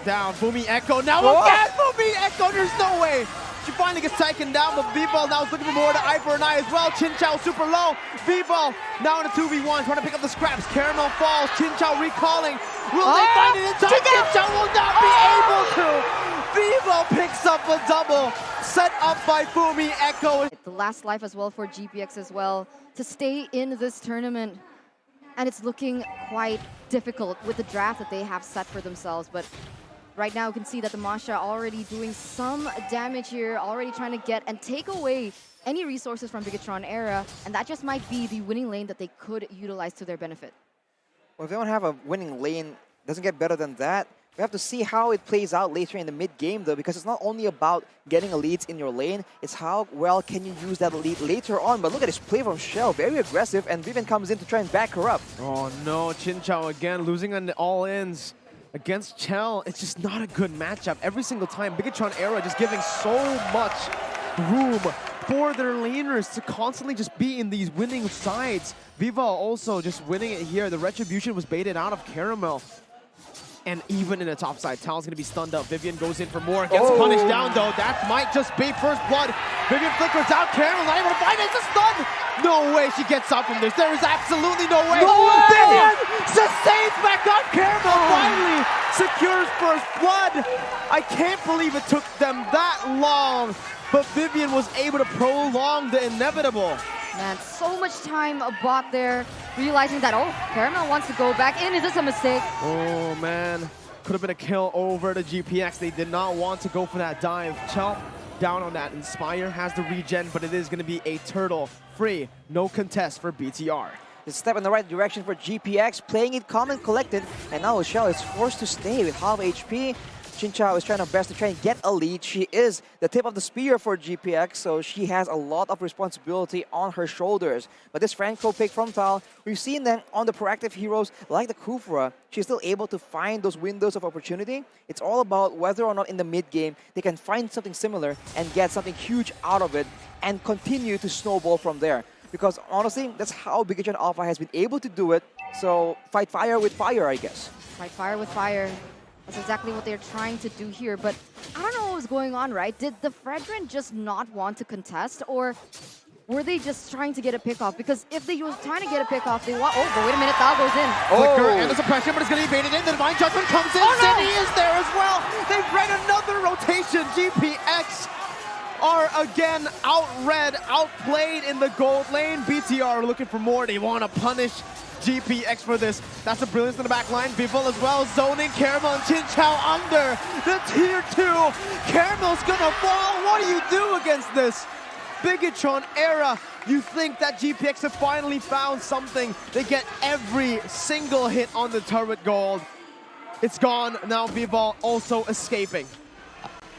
down. Fumi Echo now Oh. again! Fumi Echo, there's no way! She finally gets taken down, but V-Ball now is looking for more to eye for an eye as well. Chin Chow super low. V-Ball now in a 2v1, trying to pick up the scraps. Caramel falls. Chin Chow recalling. Will they find it in time? Chin Chow will not be able to. V-Ball picks up a double, set up by Fumi Echo. The last life as well for GPX as well to stay in this tournament. And it's looking quite difficult with the draft that they have set for themselves. But right now, you can see that the Masha already doing some damage here, already trying to get and take away any resources from BIGETRON era, and that just might be the winning lane that they could utilize to their benefit. Well, if they don't have a winning lane, it doesn't get better than that. We have to see how it plays out later in the mid-game, though, because it's not only about getting a lead in your lane, it's how well can you use that lead later on. But look at this play from Shell, very aggressive, and Vivian comes in to try and back her up. Oh no, Chin Chow again, losing on the all-ins. Against Chell, it's just not a good matchup. Every single time, BIGETRON era just giving so much room for their laners to constantly just be in these winning sides. Viva also just winning it here. The Retribution was baited out of Caramel. And even in the top side, Tal's going to be stunned up. Vivian goes in for more, gets punished down though. That might just be first blood. Vivian flickers out, Caramel not able to find it, it's a stun! No way she gets up from this. There is absolutely no way. No way! Vivian sustains back up. Caramel finally secures first blood. I can't believe it took them that long, but Vivian was able to prolong the inevitable. Man, so much time bought there, realizing that, oh, Caramel wants to go back in. Is this a mistake? Oh man, could have been a kill over the GPX. They did not want to go for that dive. Chell down on that. Inspire has the regen, but it is going to be a turtle free. No contest for BTR. The step in the right direction for GPX, playing it calm and collected, and now Shell is forced to stay with half HP. Chin Chow is trying her best to try and get a lead. She is the tip of the spear for GPX, so she has a lot of responsibility on her shoulders. But this Franco pick from Tal, we've seen them on the proactive heroes like the Kufra. She's still able to find those windows of opportunity. It's all about whether or not in the mid-game they can find something similar and get something huge out of it and continue to snowball from there. Because honestly, that's how BIGETRON Alpha has been able to do it. So fight fire with fire, I guess. Fight fire with fire. That's exactly what they're trying to do here, but I don't know what was going on, right? Did the Fredrin just not want to contest, or were they just trying to get a pick off? Because if they were trying to get a pick off, they want. Oh, but wait a minute, Thal goes in. Flicker and the suppression, but it's going to be baited in. The Divine Judgment comes in. Oh, no! Cindy is there as well. They've read another rotation. GPX are again outread, outplayed in the gold lane. BTR are looking for more. They want to punish GPX for this. That's the brilliance in the back line. Bivol as well, zoning Caramel and Chin Chow under the tier 2. Caramel's gonna fall. What do you do against this? BIGETRON era. You think that GPX have finally found something. They get every single hit on the turret gold. It's gone. Now Bivol also escaping.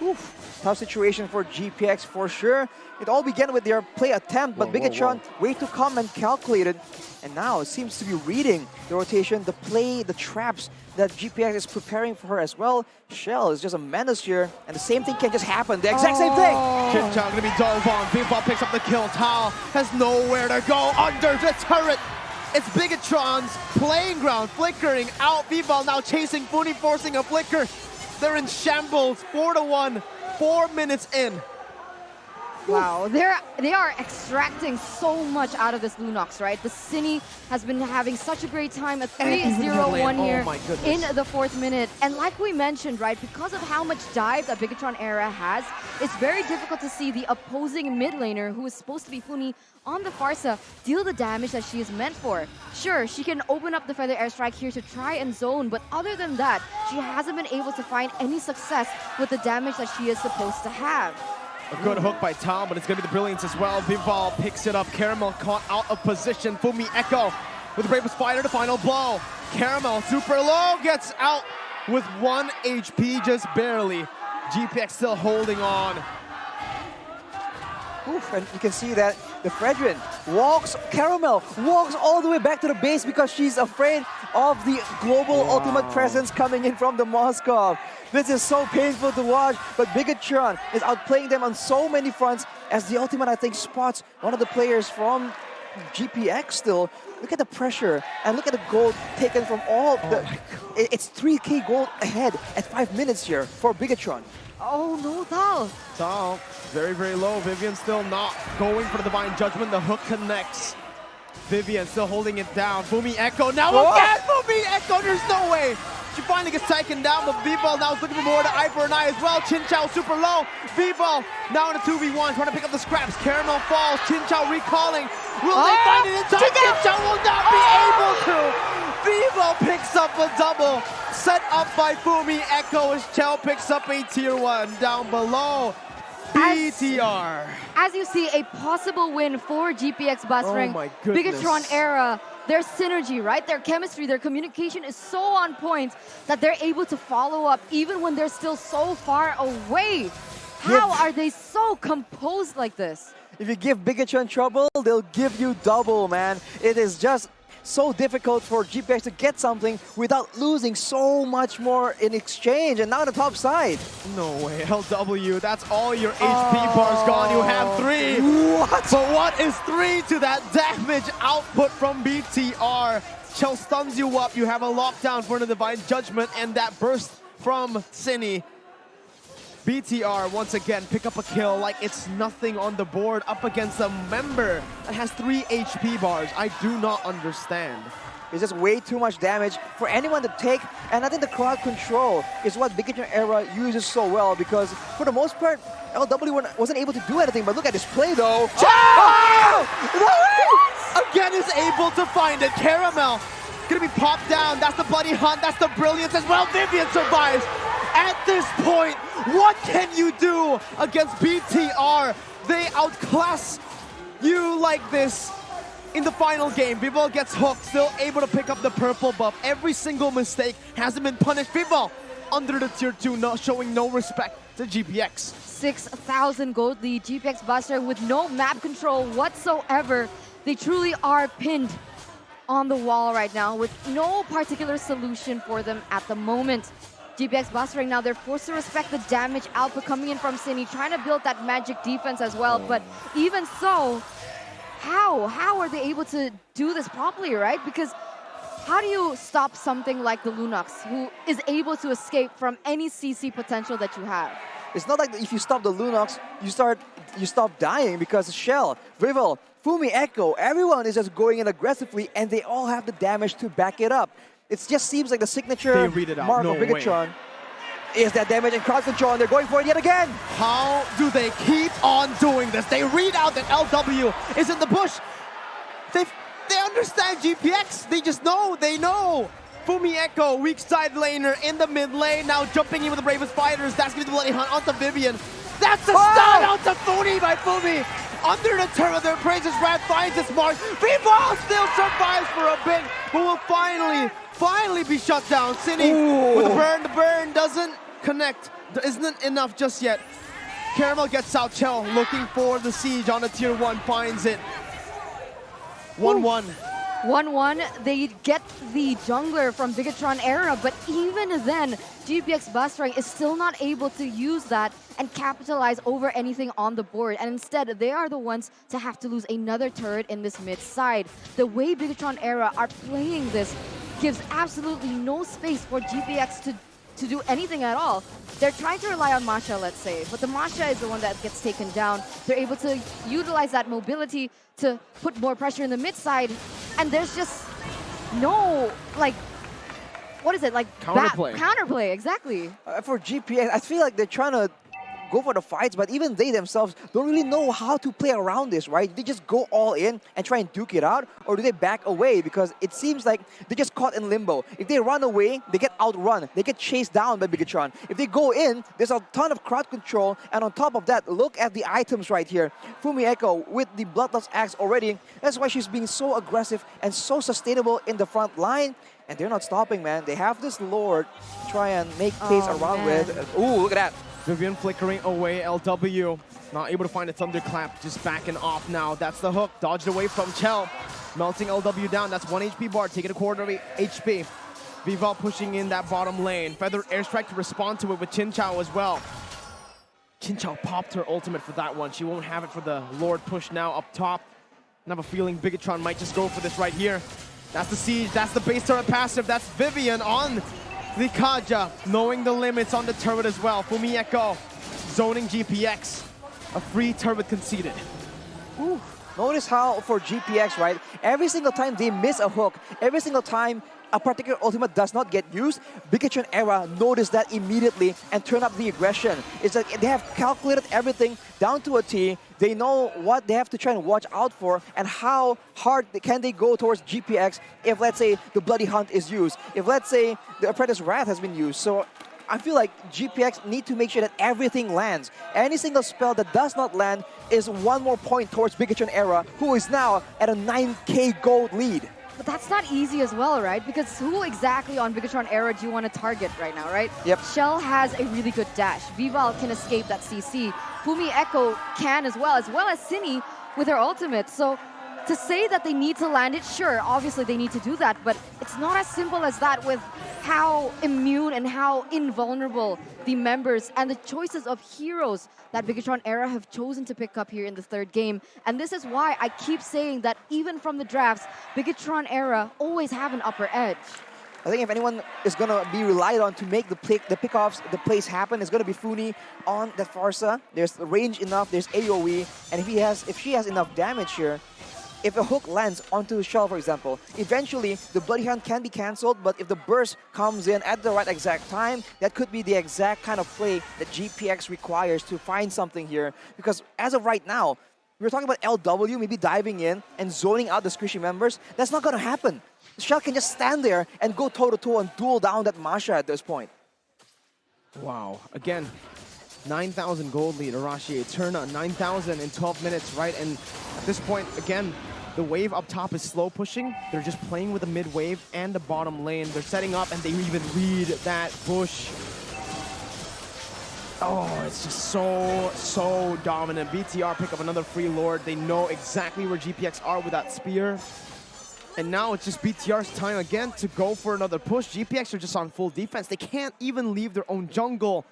Oof. Tough situation for GPX for sure. It all began with their play attempt, but BIGETRON way too calm and calculated. And now it seems to be reading the rotation, the play, the traps that GPX is preparing for her as well. Shell is just a menace here, and the same thing can just happen. The exact same thing. Chin Chow gonna be dove on. Bivol picks up the kill. Tal has nowhere to go under the turret. It's BIGETRON's playing ground, flickering out. Bivol now chasing Funi, forcing a flicker. They're in shambles, 4-1, 4 minutes in. Wow, they are extracting so much out of this Lunox, right? The Cine has been having such a great time at 3-0-1 here in the 4th minute. And like we mentioned, right, because of how much dive that BIGETRON era has, it's very difficult to see the opposing mid laner, who is supposed to be Funi, on the Farsa, deal the damage that she is meant for. Sure, she can open up the Feather Airstrike here to try and zone, but other than that, she hasn't been able to find any success with the damage that she is supposed to have. A good hook by Tal, but it's going to be the brilliance as well. Bivol picks it up. Caramel caught out of position. Fumi Echo with the Bravest Fighter, the final blow. Caramel super low, gets out with 1 HP, just barely. GPX still holding on. Oof, and you can see that the Fredrin Caramel walks all the way back to the base because she's afraid of the global ultimate presence coming in from the Moskov. This is so painful to watch, but BIGETRON is outplaying them on so many fronts as the ultimate, I think, spots one of the players from GPX still. Look at the pressure and look at the gold taken from all the... It's 3K gold ahead at 5 minutes here for BIGETRON. Oh, no, Tal. Tal, very, very low. Vivian still not going for the Divine Judgment. The hook connects. Vivian still holding it down. Fumi Echo now again! Fumi Echo, there's no way! She finally gets taken down, but V-Ball now is looking for more to eye for an eye as well. Chinchao super low. V-Ball now in a 2v1, trying to pick up the scraps. Caramel falls. Chinchao recalling. Will they find it in time? Chinchao will not be able to. V-Ball picks up a double. Set up by Fumi Echo as Chell picks up a tier 1 down below. BTR. As you see, a possible win for GPX BASRENG. Oh my goodness. BIGETRON era. Their synergy, right? Their chemistry, their communication is so on point that they're able to follow up even when they're still so far away. How are they so composed like this? If you give BIGETRON trouble, they'll give you double, man. It is just so difficult for GPX to get something without losing so much more in exchange. And now the top side. No way, LW, that's all your HP bars gone. You have 3. What? But what is 3 to that damage output from BTR? Chell stuns you up. You have a lockdown for the Divine Judgment and that burst from Cine. BTR once again pick up a kill like it's nothing on the board up against a member that has 3 HP bars. I do not understand. It's just way too much damage for anyone to take, and I think the crowd control is what BIGETRON era uses so well, because for the most part, LW wasn't able to do anything, but look at this play though. Again is able to find it. Caramel gonna be popped down. That's the bloody hunt. That's the brilliance as well. Vivian survives. At this point, what can you do against BTR? They outclass you like this in the final game. Vival gets hooked, still able to pick up the purple buff. Every single mistake hasn't been punished. Vival under the tier 2, showing no respect to GPX. 6,000 gold lead. GPX BASRENG with no map control whatsoever. They truly are pinned on the wall right now with no particular solution for them at the moment. GPX BASRENG now, they're forced to respect the damage output coming in from Cine, trying to build that magic defense as well. But even so, how are they able to do this properly, right? Because how do you stop something like the Lunox, who is able to escape from any CC potential that you have? It's not like if you stop the Lunox, you stop dying, because Shell, Vival, Fumi Echo, everyone is just going in aggressively and they all have the damage to back it up. It just seems like the signature mark of BIGETRON is that damage and crowd control, and they're going for it yet again. How do they keep on doing this? They read out that LW is in the bush. They understand GPX. They just know. They know. Fumi Echo, weak side laner in the mid lane, now jumping in with the bravest fighters. That's going to be the bloody hunt onto Vivian. That's a stun onto Fumi by Fumi. Under the turn of their praises, Rad finds his mark. V-Ball still survives for a bit, but will finally be shut down. Cine with the burn. The burn doesn't connect. There isn't enough just yet. Caramel gets out. Chell looking for the siege on the tier 1, finds it. 1-1. 1-1, they get the jungler from BIGETRON era, but even then, GPX BASRENG is still not able to use that and capitalize over anything on the board. And instead, they are the ones to have to lose another turret in this mid side. The way BIGETRON era are playing this gives absolutely no space for GPX to do anything at all. They're trying to rely on Masha, let's say, but the Masha is the one that gets taken down. They're able to utilize that mobility to put more pressure in the mid side, and there's just no, like, what is it, like counterplay, exactly. For GPX, I feel like they're trying to go for the fights, but even they themselves don't really know how to play around this, right? They just go all in and try and duke it out, or do they back away? Because it seems like they're just caught in limbo. If they run away, they get outrun. They get chased down by BIGETRON. If they go in, there's a ton of crowd control, and on top of that, look at the items right here. Fumi Echo with the Bloodlust Axe already. That's why she's being so aggressive and so sustainable in the front line. And they're not stopping, man. They have this Lord to try and make pace around with. Ooh, look at that. Vivian flickering away. LW not able to find a thunderclap, just backing off now. That's the hook, dodged away from Chell. Melting LW down, that's 1 HP bar, taking a quarter of HP. Vival pushing in that bottom lane. Feather airstrike to respond to it with Chinchao as well. Chinchao popped her ultimate for that one. She won't have it for the Lord push now up top. I have a feeling BIGETRON might just go for this right here. That's the siege, that's the base turret passive, that's Vivian on the Kaja, knowing the limits on the turret as well. Fumieko zoning GPX, a free turret conceded. Ooh. Notice how for GPX, right, every single time they miss a hook, every single time a particular ultimate does not get used, BIGETRON Era noticed that immediately and turn up the aggression. It's like they have calculated everything down to a T. They know what they have to try and watch out for and how hard can they go towards GPX if, let's say, the Bloody Hunt is used, if, let's say, the Apprentice Wrath has been used. So I feel like GPX need to make sure that everything lands. Any single spell that does not land is one more point towards BIGETRON Era, who is now at a 9K gold lead. But that's not easy as well, right? Because who exactly on BIGETRON Era do you want to target right now, right? Yep. Shell has a really good dash. Vival can escape that CC. Fumieko can as well as Cine with her ultimate. So to say that they need to land it, sure, obviously they need to do that, but it's not as simple as that with how immune and how invulnerable the members and the choices of heroes that BIGETRON Era have chosen to pick up here in the third game. And this is why I keep saying that even from the drafts, BIGETRON Era always have an upper edge. I think if anyone is going to be relied on to make the pickoffs, the plays happen, it's going to be Funi on that Farsa. There's range enough, there's AoE, and if she has enough damage here, if a hook lands onto Shell, for example, eventually the Bloody Hunt can be cancelled, but if the burst comes in at the right exact time, that could be the exact kind of play that GPX requires to find something here. Because as of right now, we're talking about LW maybe diving in and zoning out the squishy members. That's not going to happen. Shell can just stand there and go toe-to-toe and duel down that Masha at this point. Wow. Again, 9,000 gold lead, Arashi. Eterna, 9,000 in 12 minutes, right? And at this point, again, the wave up top is slow pushing. They're just playing with the mid wave and the bottom lane. They're setting up and they even read that push. Oh, it's just so dominant. BTR pick up another free Lord. They know exactly where GPX are with that spear. And now it's just BTR's time again to go for another push. GPX are just on full defense. They can't even leave their own jungle.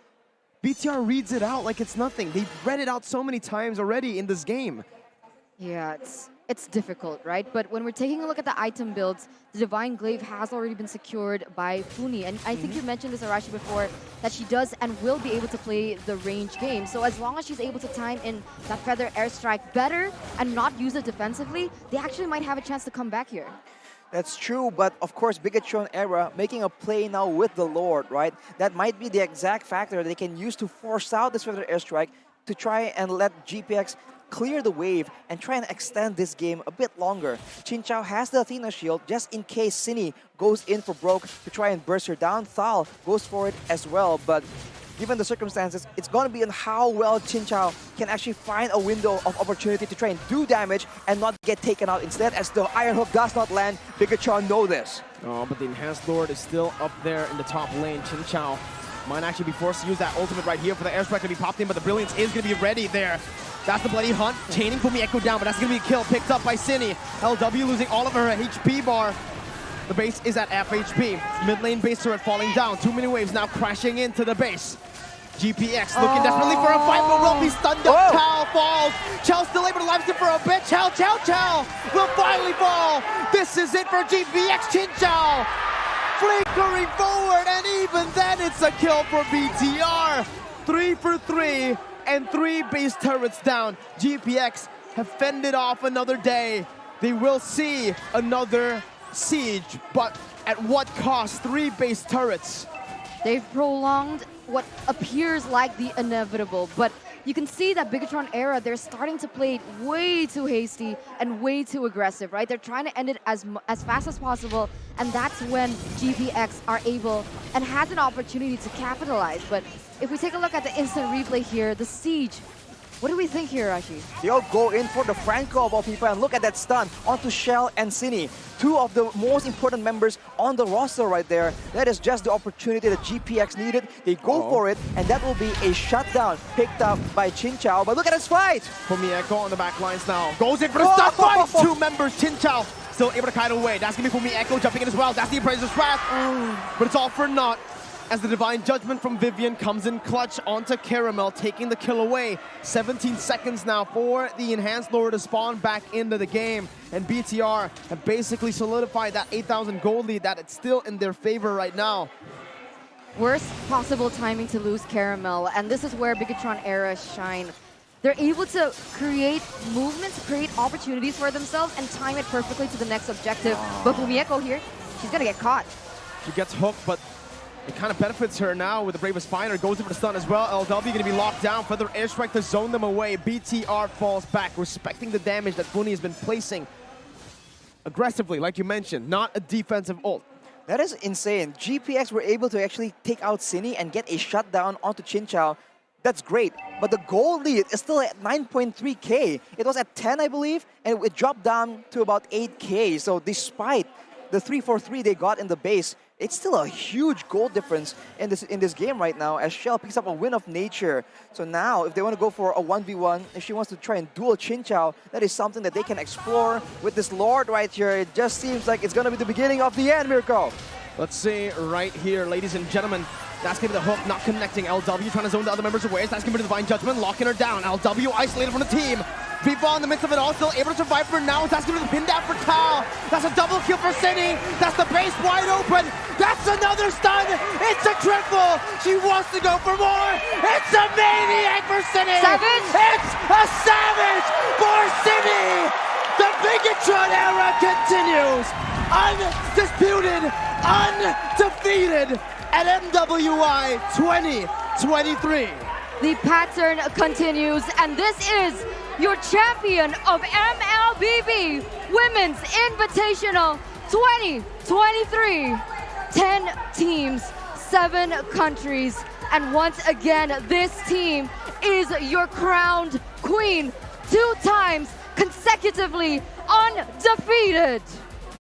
BTR reads it out like it's nothing. They've read it out so many times already in this game. Yeah, it's difficult, right? But when we're taking a look at the item builds, the Divine Glaive has already been secured by Funi. And I think you mentioned this, Arashi, before, that she does and will be able to play the range game. So as long as she's able to time in that Feather Airstrike better and not use it defensively, they actually might have a chance to come back here. That's true, but of course, BIGETRON Era making a play now with the Lord, right? That might be the exact factor they can use to force out this Feather Airstrike to try and let GPX clear the wave and try and extend this game a bit longer. Chinchao has the Athena shield just in case Cine goes in for broke to try and burst her down. Thal goes for it as well, but given the circumstances, it's going to be on how well Chinchao can actually find a window of opportunity to try and do damage and not get taken out instead. As the Iron Hook does not land, BIGETRON know this. Oh, but the Enhanced Lord is still up there in the top lane. Chinchao might actually be forced to use that ultimate right here for the airstrike to be popped in, but the Brilliance is going to be ready there. That's the Bloody Hunt, chaining Fumieko down, but that's going to be a kill picked up by Cine. LW losing all of her HP bar. The base is at FHP. Mid lane base turret falling down. Too many waves now crashing into the base. GPX looking desperately for a fight, but will be stunned up. Chao falls. Chao still able to live for a bit. Chao will finally fall. This is it for GPX. Chinchao flickering forward, and even then it's a kill for BTR. 3 for 3. And 3 base turrets down. GPX have fended off another day. They will see another siege, but at what cost? 3 base turrets. They've prolonged what appears like the inevitable, but you can see that BIGETRON Era, they're starting to play it way too hasty and way too aggressive, right? They're trying to end it as fast as possible, and that's when GPX are able and has an opportunity to capitalize. But if we take a look at the instant replay here, the siege, what do we think here, Rashi? They all go in for the Franco of all people, and look at that stun onto Shell and Cine. 2 of the most important members on the roster right there. That is just the opportunity that GPX needed. They go for it, and that will be a shutdown picked up by Chinchao. But look at this fight! Fumieko on the back lines now. Goes in for the stun fight! 2 members, Chinchao still able to kite away. That's going to be Fumieko jumping in as well. That's the Apprentice's Wrath. But it's all for naught. as the Divine Judgment from Vivian comes in clutch onto Caramel, taking the kill away. 17 seconds now for the Enhanced Lure to spawn back into the game. And BTR have basically solidified that 8,000 gold lead that it's still in their favor right now. Worst possible timing to lose Caramel, and this is where BIGETRON era shine. They're able to create movements, create opportunities for themselves, and time it perfectly to the next objective. But Bumieko here, she's gonna get caught. She gets hooked, but it kind of benefits her now with the Bravest Finder. Goes in for the stun as well. LW going to be locked down. Further airstrike to zone them away. BTR falls back, respecting the damage that Buni has been placing aggressively, like you mentioned. Not a defensive ult. That is insane. GPX were able to actually take out Cine and get a shutdown onto Chinchao. That's great, but the gold lead is still at 9.3k. It was at 10, I believe, and it dropped down to about 8k. So despite the 3-4-3 they got in the base, it's still a huge goal difference in this game right now as Shell picks up a win of nature. So now, if they want to go for a 1v1, if she wants to try and duel Chinchao, that is something that they can explore with this Lord right here. It just seems like it's going to be the beginning of the end, Mirko. Let's see right here, ladies and gentlemen. That's going to be the hook, not connecting. LW trying to zone the other members away. That's going to be the Divine Judgment, locking her down. LW isolated from the team. Viva in the midst of it all, still able to survive for now. That's going to be the pin down for Tal. That's a double kill for Cine. That's the base wide open. That's another stun. It's a triple. She wants to go for more. It's a maniac for Cine. Savage. It's a savage for Cine. The BIGETRON era continues. Undisputed, undefeated at MWI 2023. The pattern continues, and this is your champion of MLBB Women's Invitational 2023. 10 teams, 7 countries, and once again, this team is your crowned queen, 2 times consecutively undefeated.